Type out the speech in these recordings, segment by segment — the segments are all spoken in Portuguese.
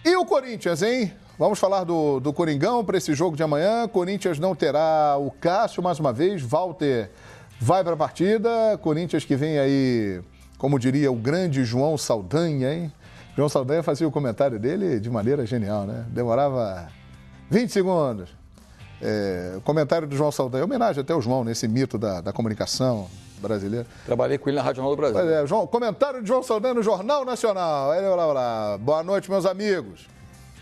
E o Corinthians, hein? Vamos falar do Coringão para esse jogo de amanhã. Corinthians não terá o Cássio mais uma vez. Walter vai para a partida. Corinthians que vem aí, como diria o grande João Saldanha, hein? João Saldanha fazia o comentário dele de maneira genial, né? Demorava 20 segundos. O comentário do João Saldanha, homenagem até ao João, nesse mito da comunicação brasileira. Trabalhei com ele na Rádio Jornal do Brasil. Pois é, comentário de João Saldanha no Jornal Nacional. Aí ele falava lá, boa noite, meus amigos.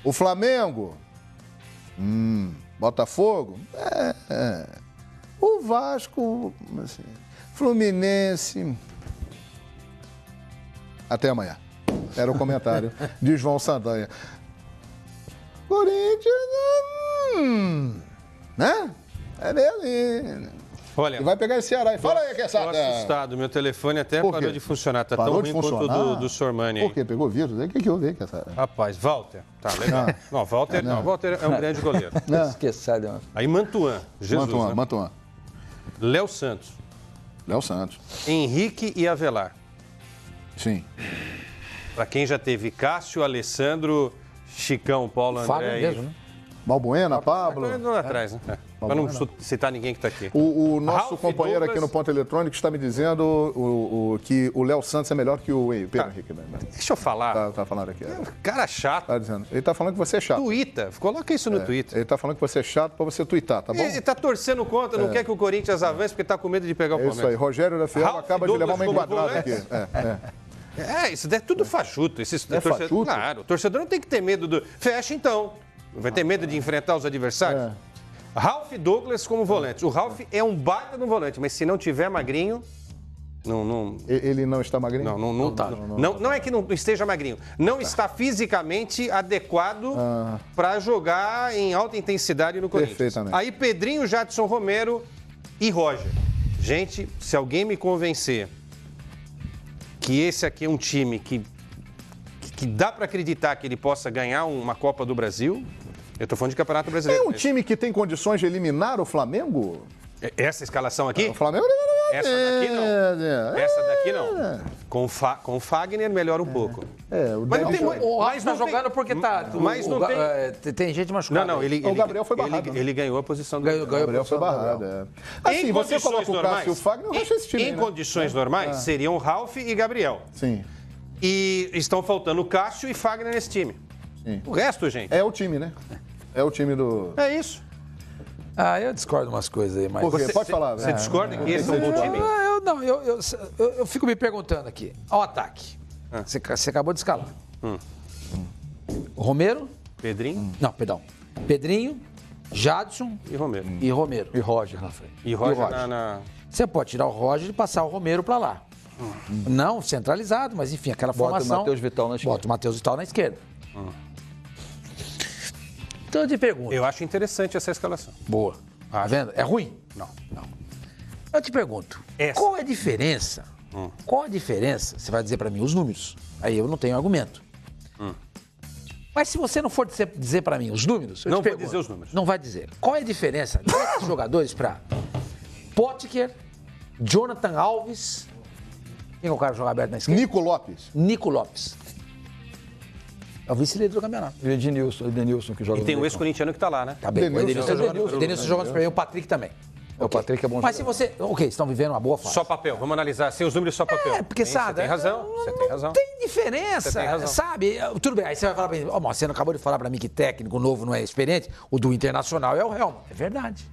O Flamengo, Botafogo, o Vasco, assim, Fluminense. Até amanhã. Era o comentário de João Saldanha. Corinthians, né? É dele. Olha, e vai pegar esse Ceará. Fala aí, que é essa... Tô assustado. Meu telefone até parou de funcionar. Tá Parou tão de ruim quanto funcionar? do Sormani. Por quê? Pegou vírus? O que houve aí, que essa... Rapaz, Walter. Tá, legal. Não, Walter é um grande goleiro. Esqueceu. Aí Mantuan. Jesus, Mantuan. Léo Santos. Léo Santos. Henrique e Avelar. Sim. Pra quem já teve Cássio, Alessandro, Chicão, Paulo André. Fábio mesmo, né? Balbuena, Pablo. Não atrás, né? Pra não citar ninguém que tá aqui. O nosso Ralf companheiro Douglas... aqui no Ponto Eletrônico está me dizendo que o Léo Santos é melhor que o Pedro Henrique. Né? Deixa eu falar. Tá falando aqui. Cara chato. Tá dizendo. Ele tá falando que você é chato. Tuita. Coloca isso no Twitter. Ele tá falando que você é chato pra você tuitar, tá bom? Ele tá torcendo contra, não quer que o Corinthians avance porque tá com medo de pegar o É Palmeiras. isso aí. Rogério da Fiel acaba de levar uma enquadrada aqui. Isso daí é tudo fajuto. Fajuto? Claro, o torcedor não tem que ter medo do... Fecha então. Vai ter medo de enfrentar os adversários? Ralf Douglas como volante. O Ralf é um baita no volante, mas se não tiver magrinho... Ele não está magrinho? Não é que não esteja magrinho. Não está fisicamente adequado para jogar em alta intensidade no Corinthians. Perfeitamente. Aí Pedrinho, Jadson Romero e Roger. Gente, se alguém me convencer que esse aqui é um time que dá para acreditar que ele possa ganhar uma Copa do Brasil, eu tô falando de Campeonato Brasileiro. É um time que tem condições de eliminar o Flamengo? Essa escalação aqui? O Flamengo... Essa daqui não. Essa daqui não. Com o Fagner melhora um pouco. Mas não tem muito. O Ralf tá jogando porque tá. Mas não tem. Tem gente machucada. O Gabriel foi barrado. Ele ganhou a posição do Gabriel foi barrado. Assim, você coloca o Cássio e o Fagner, eu acho esse time. Em condições normais, seriam Ralf e Gabriel. Sim. E estão faltando Cássio e Fagner nesse time. Sim. O resto, gente. É o time, né? É o time do. É isso. Eu discordo umas coisas aí, mas... Por quê? Pode falar. Você discorda que esse é um bom time? Eu fico me perguntando aqui. Ao ataque. Você acabou de escalar. Romero? Pedrinho? Não, perdão. Pedrinho, Jadson E Romero. e Romero. E Roger na frente. E Roger Roger. na... Você pode tirar o Roger e passar o Romero para lá. Não centralizado, mas enfim, aquela formação... Bota o Matheus Vital na esquerda. Bota o Matheus Vital na esquerda. Então eu te pergunto. Eu acho interessante essa escalação. Boa. Tá vendo? É ruim? Não. Eu te pergunto, qual é a diferença? Qual a diferença? Você vai dizer para mim os números. Aí eu não tenho argumento. Mas se você não for dizer para mim os números, eu Não te vou pergunto, dizer os números. Não vai dizer. Qual é a diferença desses jogadores para Potker, Jonathan Alves, quem é o cara que joga aberto na esquerda? Nico Lopes. É o vice-líder do campeonato. E o Edenilson que joga E tem no o meio ex-corintiano que tá lá, né? Tá bem. O Edenilson joga no e o Patrick também. campo. O Patrick é bom Mas se jogador. você... Ok, estão vivendo uma boa fase. Só papel. Vamos analisar. Sem os números, só papel. Porque, sabe... Você tem razão. Você tem razão. Tem diferença, Você tem razão. sabe? Tudo bem, aí você vai falar pra mim, você não acabou de falar pra mim que técnico novo não é experiente? O do Internacional é o Helman. É verdade.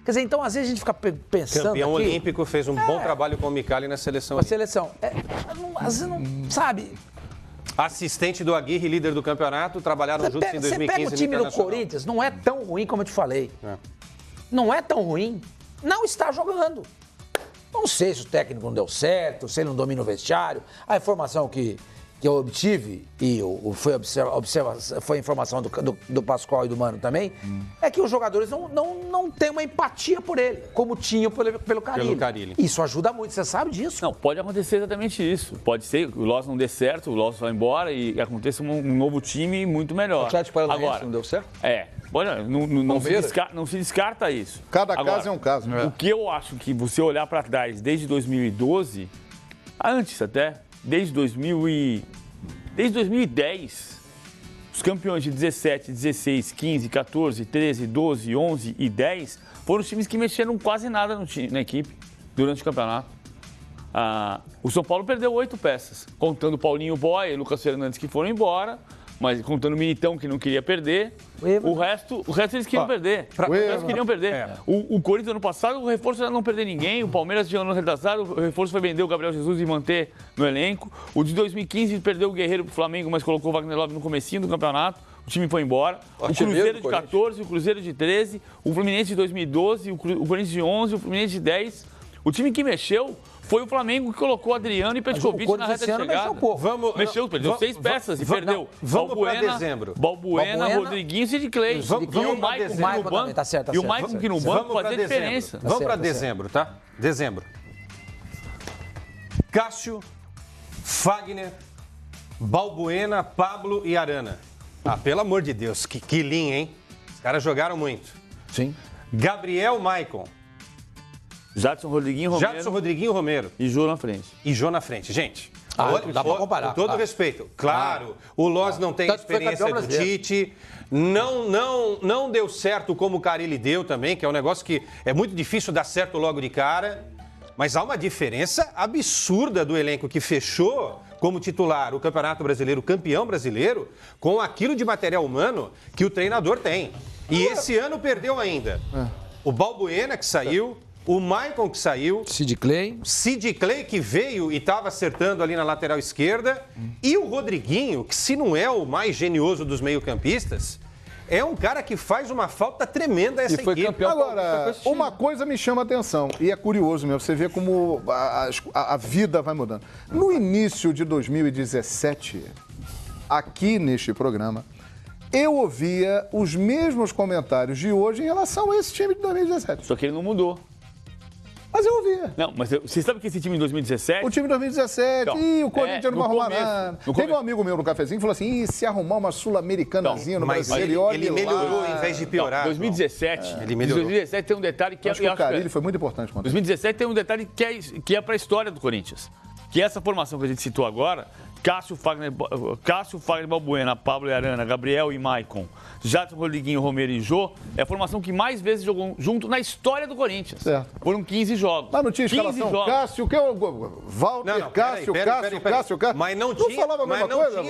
Quer dizer, então às vezes a gente fica pensando Campeão aqui... olímpico, fez um bom trabalho com o Micali na seleção. A seleção. Às vezes não... Sabe? Assistente do Aguirre, líder do campeonato, trabalharam juntos em 2015 Você pega o time no do Corinthians, não é tão ruim como eu te falei. É. Não é tão ruim. Não está jogando. Não sei se o técnico não deu certo, se ele não domina o vestiário. A informação que eu obtive, e foi a informação do Pascoal e do Mano também, é que os jogadores não têm uma empatia por ele, como tinham pelo Carille. Isso ajuda muito, você sabe disso? Não, pode acontecer exatamente isso. Pode ser que o Loss não dê certo, o Loss vai embora e aconteça um novo time muito melhor. O Atlético Paranaense Agora, não deu certo? Olha, não se descarta isso. Cada caso é um caso. O que eu acho que você olhar para trás desde 2012, antes até, desde 2010, os campeões de 17, 16, 15, 14, 13, 12, 11 e 10 foram os times que mexeram quase nada na equipe durante o campeonato. O São Paulo perdeu 8 peças, contando Paulinho Boy e Lucas Fernandes que foram embora, mas contando o Militão que não queria perder. O resto eles queriam perder. Eles queriam perder. O Corinthians ano passado, o reforço era não perder ninguém. O Palmeiras de ano retrasado, o reforço foi vender o Gabriel Jesus e manter no elenco. O de 2015 perdeu o Guerreiro pro Flamengo, mas colocou o Wagner Love no comecinho do campeonato. O time foi embora. O Cruzeiro de 14, o Cruzeiro de 13, o Fluminense de 2012, o Corinthians de 11, o Fluminense de 10. O time que mexeu foi o Flamengo que colocou Adriano e Petkovic na reta de chegada. Perdeu 6 peças e perdeu. Vamos para dezembro. Balbuena, Rodriguinho e Sid Clay. E o Maicon no banco. Tá certo. E o Maicon que no banco fazia diferença. Vamos para dezembro, tá? Dezembro. Cássio, Fagner, Balbuena, Pablo e Arana. Pelo amor de Deus, que linha, hein? Os caras jogaram muito. Sim. Gabriel, Maicon. Jadson, Rodriguinho, Romero. E Jô na frente. Na frente. Gente, dá pra comparar. Com todo respeito. Claro, o Loz não tem experiência do Tite. Não deu certo como o Carille deu também, que é um negócio que é muito difícil dar certo logo de cara. Mas há uma diferença absurda do elenco que fechou como titular o Campeonato Brasileiro, campeão brasileiro, com aquilo de material humano que o treinador tem. E esse ano perdeu ainda. O Balbuena, que saiu, o Maicon, que saiu, Sid Clay, que veio e estava acertando ali na lateral esquerda, e o Rodriguinho, que se não é o mais genioso dos meio-campistas, é um cara que faz uma falta tremenda a essa equipe. Agora, uma coisa me chama a atenção, e é curioso mesmo, você vê como a vida vai mudando. No início de 2017, aqui neste programa, eu ouvia os mesmos comentários de hoje em relação a esse time de 2017. Só que ele não mudou. Mas eu ouvia. Não, mas você sabe que esse time de 2017... O time de 2017, o Corinthians não vai arrumar nada. Teve um amigo meu no cafezinho que falou assim, se arrumar uma sul-americanazinha no Brasil, ele melhorou em vez de piorar. 2017, ele melhorou. 2017 tem um detalhe que... Acho que o Carille foi muito importante. 2017 tem um detalhe que é para a história do Corinthians. Que essa formação que a gente citou agora, Cássio, Fagner, Balbuena, Pablo e Arana, Gabriel e Maicon, Jadson, Rodriguinho, Romero e Jô, é a formação que mais vezes jogou junto na história do Corinthians. Certo. Foram 15 jogos. Mas não tinha escalação. Cássio, Walter, Cássio. Mas não tinha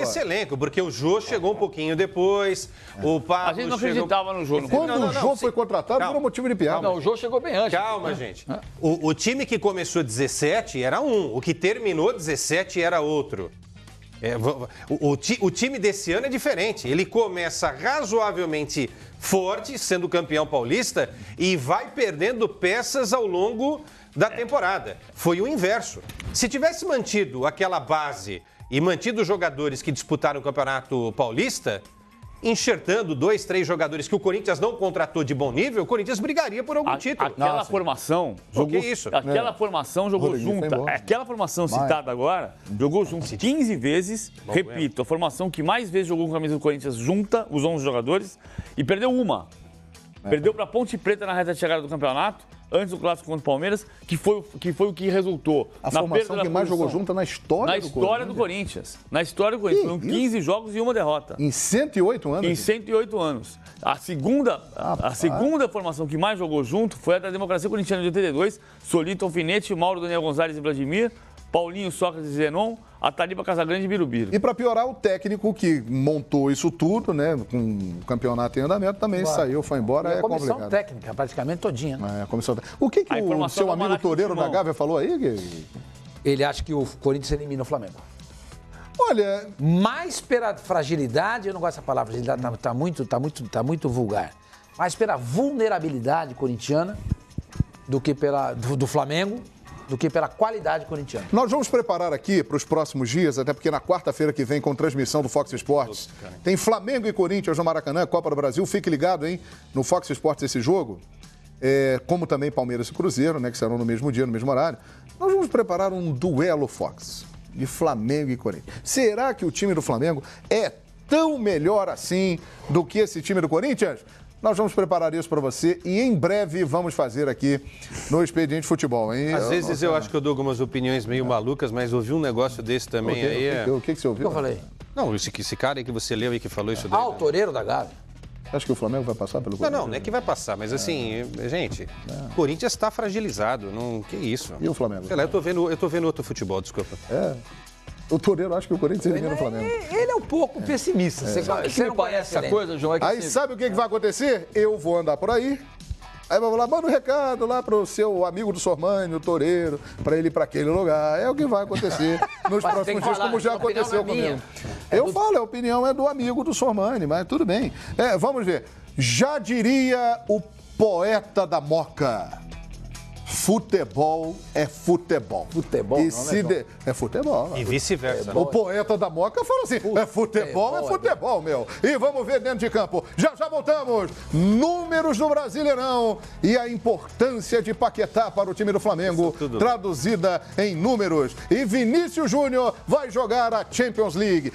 esse elenco, porque o Jô chegou um pouquinho depois, o Pablo a gente não acreditava no Jô. Quando o Jô foi contratado, virou motivo de piada. Não, o Jô chegou bem antes. Calma, gente. O time que começou 17 era um, o que terminou 17 era outro. O time desse ano é diferente. Ele começa razoavelmente forte, sendo campeão paulista, e vai perdendo peças ao longo da temporada. Foi o inverso. Se tivesse mantido aquela base e mantido os jogadores que disputaram o Campeonato Paulista, enxertando 2, 3 jogadores que o Corinthians não contratou de bom nível, o Corinthians brigaria por algum título. Aquela formação jogou, aquela formação jogou junta. Aquela formação citada agora jogou junto 15 vezes. Repito, a formação que mais vezes jogou com a camisa do Corinthians junta os 11 jogadores e perdeu uma. Perdeu para Ponte Preta na reta de chegada do campeonato, antes do clássico contra o Palmeiras, que foi o que resultou. A formação que mais jogou junta na história do Corinthians. Na história do Corinthians. Foram 15 jogos e uma derrota. Em 108 anos? Em 108 anos. A segunda formação que mais jogou junto foi a da Democracia Corintiana de 82, Solito, Alfinete, Mauro, Daniel Gonzalez e Vladimir, Paulinho, Sócrates e Zenon, Ataliba, Casagrande e Birubiru. E para piorar, o técnico que montou isso tudo, né, com o campeonato em andamento, também saiu, foi embora, é complicado. A comissão técnica, praticamente todinha. A comissão técnica. O que o seu amigo Toureiro da Gávea falou aí? Ele acha que o Corinthians elimina o Flamengo. Olha... Mais pela fragilidade, eu não gosto dessa palavra, tá muito vulgar. Mais pela vulnerabilidade corintiana do que do Flamengo, do que pela qualidade corintiana. Nós vamos preparar aqui para os próximos dias, até porque na quarta-feira que vem, com transmissão do Fox Sports, tem Flamengo e Corinthians no Maracanã, Copa do Brasil. Fique ligado, hein, no Fox Sports esse jogo. Como também Palmeiras e Cruzeiro, né, que serão no mesmo dia, no mesmo horário. Nós vamos preparar um duelo Fox de Flamengo e Corinthians. Será que o time do Flamengo é tão melhor assim do que esse time do Corinthians? Nós vamos preparar isso para você e em breve vamos fazer aqui no Expediente Futebol, hein? Às vezes eu acho que eu dou algumas opiniões meio malucas, mas ouvi um negócio desse também aí. O que você ouviu? O que eu falei? Não, esse cara aí que você leu e que falou isso daí. Ah, o Toureiro da Gávea. Acho que o Flamengo vai passar pelo Corinthians? Não é que vai passar, mas assim, gente, o Corinthians está fragilizado, que isso. E o Flamengo? Sei lá, eu tô vendo outro futebol, desculpa. O Toureiro acha que o Corinthians elimina o Flamengo. Ele é um pouco pessimista. Você não conhece essa coisa, João? É que Aí assim, sabe o que vai acontecer? Eu vou andar por aí. Aí vamos lá, manda um recado lá pro seu amigo do Sormani, o Toureiro, para ele ir para aquele lugar. É o que vai acontecer nos próximos dias, como já aconteceu comigo. Eu falo, a opinião é do amigo do Sormani, mas tudo bem. Vamos ver. Já diria o poeta da Moca. Futebol é futebol. Futebol e não se é futebol. E vice-versa. O poeta da Moca falou assim, é futebol, meu. E vamos ver dentro de campo. Já voltamos. Números do Brasileirão e a importância de Paquetá para o time do Flamengo, traduzida em números. E Vinícius Júnior vai jogar a Champions League.